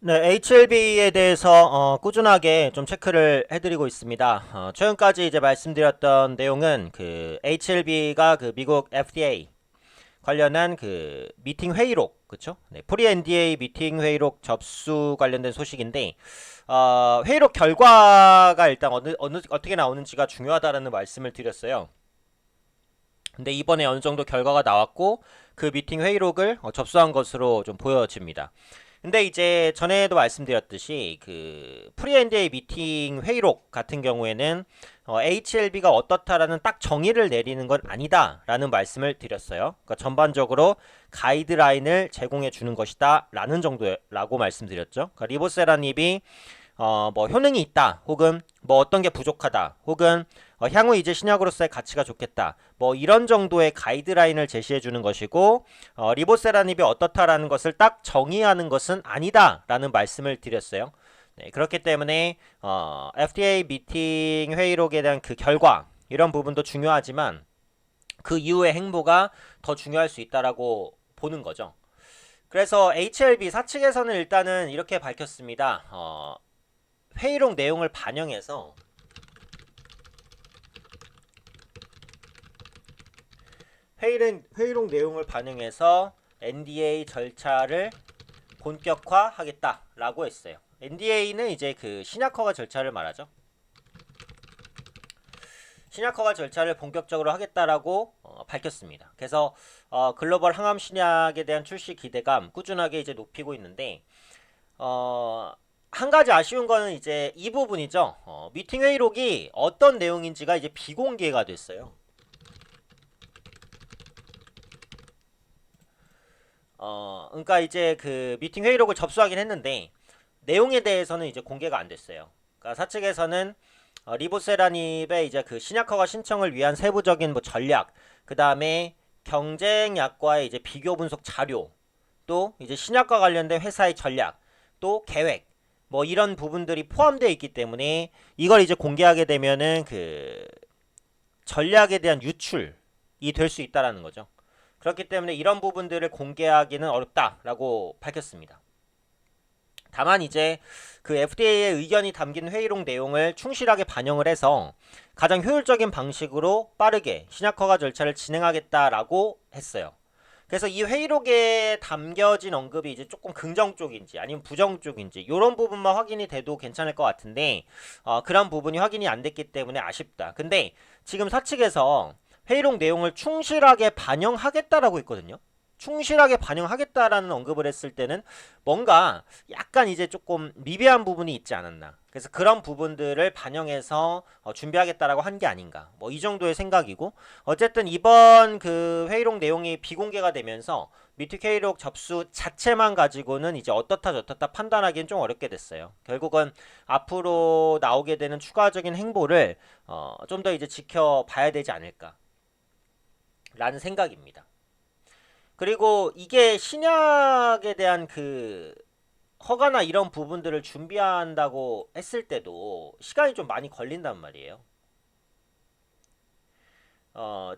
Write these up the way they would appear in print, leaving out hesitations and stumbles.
네, HLB에 대해서 꾸준하게 좀 체크를 해드리고 있습니다. 최근까지 이제 말씀드렸던 내용은 그 HLB가 그 미국 FDA 관련한 그 미팅 회의록, 그쵸? 네, 프리 NDA 미팅 회의록 접수 관련된 소식인데, 회의록 결과가 일단 어떻게 나오는지가 중요하다라는 말씀을 드렸어요. 근데 이번에 어느 정도 결과가 나왔고, 그 미팅 회의록을 접수한 것으로 좀 보여집니다. 근데 이제 전에도 말씀드렸듯이 그 프리 NDA 미팅 회의록 같은 경우에는 HLB가 어떻다라는 딱 정의를 내리는 건 아니다라는 말씀을 드렸어요. 그러니까 전반적으로 가이드라인을 제공해 주는 것이다라는 정도라고 말씀드렸죠. 그러니까 리보세라님이 뭐 효능이 있다, 혹은 뭐 어떤 게 부족하다, 혹은 향후 이제 신약으로서의 가치가 좋겠다, 뭐 이런 정도의 가이드라인을 제시해 주는 것이고, 리보세라닙이 어떻다라는 것을 딱 정의하는 것은 아니다라는 말씀을 드렸어요. 네, 그렇기 때문에 FDA 미팅 회의록에 대한 그 결과, 이런 부분도 중요하지만 그 이후의 행보가 더 중요할 수 있다라고 보는 거죠. 그래서 HLB 사측에서는 일단은 이렇게 밝혔습니다. 회의록 내용을 반영해서 회의록 내용을 반영해서 NDA 절차를 본격화하겠다라고 했어요. NDA는 이제 그 신약 허가 절차를 말하죠. 신약 허가 절차를 본격적으로 하겠다라고 밝혔습니다. 그래서 글로벌 항암 신약에 대한 출시 기대감 꾸준하게 이제 높이고 있는데, 한 가지 아쉬운 거는 이제 이 부분이죠. 미팅 회의록이 어떤 내용인지가 이제 비공개가 됐어요. 그러니까 이제 그 미팅 회의록을 접수하긴 했는데 내용에 대해서는 이제 공개가 안 됐어요. 그러니까 사측에서는 리보세라닙의 이제 그 신약허가 신청을 위한 세부적인 뭐 전략, 그 다음에 경쟁약과의 이제 비교 분석 자료, 또 이제 신약과 관련된 회사의 전략, 또 계획, 뭐 이런 부분들이 포함되어 있기 때문에 이걸 이제 공개하게 되면은 그 전략에 대한 유출이 될 수 있다라는 거죠. 그렇기 때문에 이런 부분들을 공개하기는 어렵다라고 밝혔습니다. 다만 이제 그 FDA의 의견이 담긴 회의록 내용을 충실하게 반영을 해서 가장 효율적인 방식으로 빠르게 신약 허가 절차를 진행하겠다라고 했어요. 그래서 이 회의록에 담겨진 언급이 이제 조금 긍정 쪽인지 아니면 부정 쪽인지 이런 부분만 확인이 돼도 괜찮을 것 같은데, 그런 부분이 확인이 안 됐기 때문에 아쉽다. 근데 지금 사측에서 회의록 내용을 충실하게 반영하겠다라고 했거든요. 충실하게 반영하겠다라는 언급을 했을 때는 뭔가 약간 이제 조금 미비한 부분이 있지 않았나. 그래서 그런 부분들을 반영해서 준비하겠다라고 한 게 아닌가. 뭐 이 정도의 생각이고, 어쨌든 이번 그 회의록 내용이 비공개가 되면서 미투 회의록 접수 자체만 가지고는 이제 어떻다 저떻다 판단하기는 좀 어렵게 됐어요. 결국은 앞으로 나오게 되는 추가적인 행보를 좀 더 이제 지켜봐야 되지 않을까라는 생각입니다. 그리고 이게 신약에 대한 그 허가나 이런 부분들을 준비한다고 했을 때도 시간이 좀 많이 걸린단 말이에요.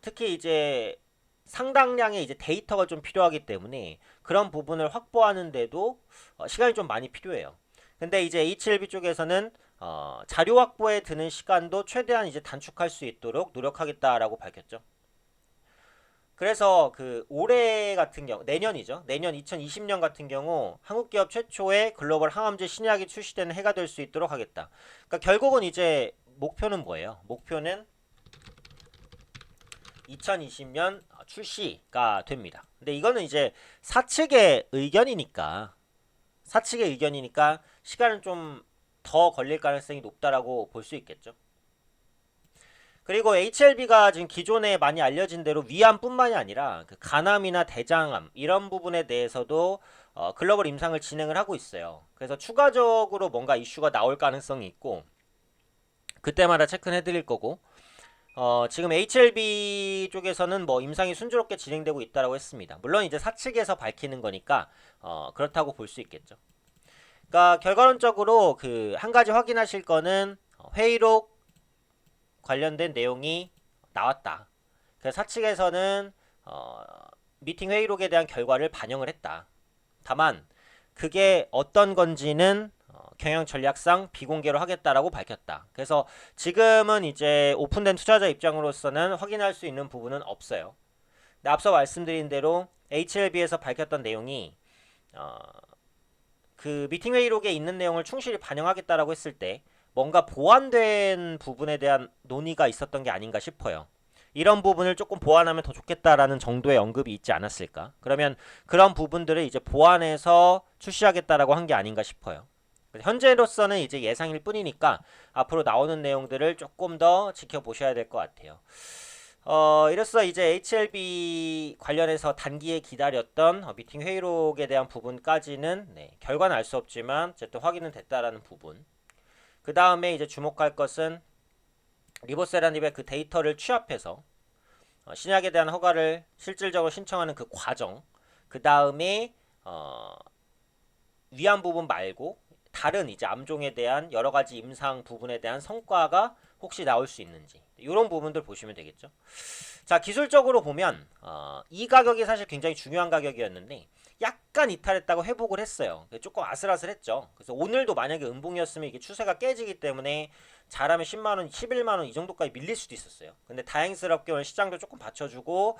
특히 이제 상당량의 이제 데이터가 좀 필요하기 때문에 그런 부분을 확보하는데도 시간이 좀 많이 필요해요. 근데 이제 H1B 쪽에서는 자료 확보에 드는 시간도 최대한 이제 단축할 수 있도록 노력하겠다라고 밝혔죠. 그래서 그 올해 같은 경우, 내년이죠. 내년 2020년 같은 경우 한국 기업 최초의 글로벌 항암제 신약이 출시되는 해가 될 수 있도록 하겠다. 그러니까 결국은 이제 목표는 뭐예요? 목표는 2020년 출시가 됩니다. 근데 이거는 이제 사측의 의견이니까 사측의 의견이니까 시간은 좀 더 걸릴 가능성이 높다라고 볼 수 있겠죠. 그리고 HLB가 지금 기존에 많이 알려진 대로 위암뿐만이 아니라 그 간암이나 대장암 이런 부분에 대해서도 글로벌 임상을 진행을 하고 있어요. 그래서 추가적으로 뭔가 이슈가 나올 가능성이 있고 그때마다 체크는 해드릴 거고, 지금 HLB 쪽에서는 뭐 임상이 순조롭게 진행되고 있다고 했습니다. 물론 이제 사측에서 밝히는 거니까 그렇다고 볼 수 있겠죠. 그러니까 결과론적으로 그 한 가지 확인하실 거는 회의록 관련된 내용이 나왔다. 그래서 사측에서는 미팅 회의록에 대한 결과를 반영을 했다. 다만 그게 어떤 건지는 경영 전략상 비공개로 하겠다라고 밝혔다. 그래서 지금은 이제 오픈된 투자자 입장으로서는 확인할 수 있는 부분은 없어요. 근데 앞서 말씀드린 대로 HLB에서 밝혔던 내용이 그 미팅 회의록에 있는 내용을 충실히 반영하겠다라고 했을 때 뭔가 보완된 부분에 대한 논의가 있었던 게 아닌가 싶어요. 이런 부분을 조금 보완하면 더 좋겠다라는 정도의 언급이 있지 않았을까? 그러면 그런 부분들을 이제 보완해서 출시하겠다라고 한 게 아닌가 싶어요. 현재로서는 이제 예상일 뿐이니까 앞으로 나오는 내용들을 조금 더 지켜보셔야 될 것 같아요. 이로써 이제 HLB 관련해서 단기에 기다렸던 미팅 회의록에 대한 부분까지는 결과는 알 수 없지만 어쨌든 확인은 됐다라는 부분. 그 다음에 이제 주목할 것은 리보세라닙의 그 데이터를 취합해서 신약에 대한 허가를 실질적으로 신청하는 그 과정. 그 다음에 위안 부분 말고 다른 이제 암종에 대한 여러 가지 임상 부분에 대한 성과가 혹시 나올 수 있는지 이런 부분들 보시면 되겠죠. 자, 기술적으로 보면 이 가격이 사실 굉장히 중요한 가격이었는데 약간 이탈했다고 회복을 했어요. 조금 아슬아슬했죠. 그래서 오늘도 만약에 음봉이었으면 이게 추세가 깨지기 때문에 잘하면 10만원, 11만원 이 정도까지 밀릴 수도 있었어요. 근데 다행스럽게 오늘 시장도 조금 받쳐주고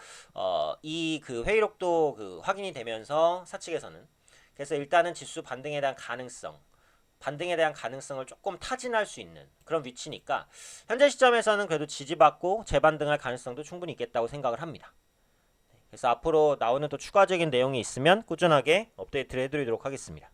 이 그 회의록도 그 확인이 되면서 사측에서는 그래서 일단은 지수 반등에 대한 가능성을 조금 타진할 수 있는 그런 위치니까 현재 시점에서는 그래도 지지받고 재반등할 가능성도 충분히 있겠다고 생각을 합니다. 그래서 앞으로 나오는 또 추가적인 내용이 있으면 꾸준하게 업데이트를 해드리도록 하겠습니다.